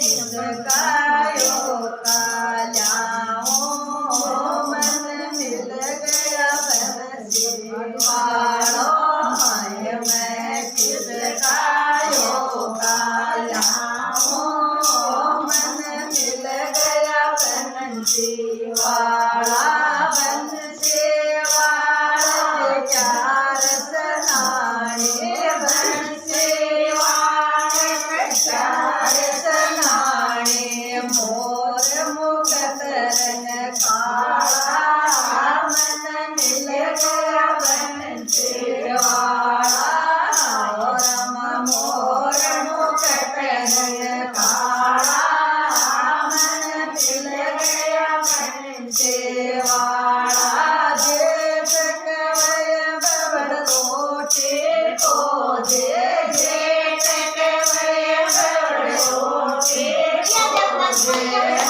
गायो काल्याओ मन मिल गया बरसी वालो हाय मैं किस गायो काल्याओ मन मिल गया बंसी वाला बंसी वाला चार सनाने बंसी वाला चार सनाने मोर मुकुट रंग काला मन मिल गया बंसी वाला रम मोर मुकुट रंग काला मन मिल गया बंसी वाला जेठ कवय बबड़ कोटे को दे जेठ कवय बबड़ कोटे को दे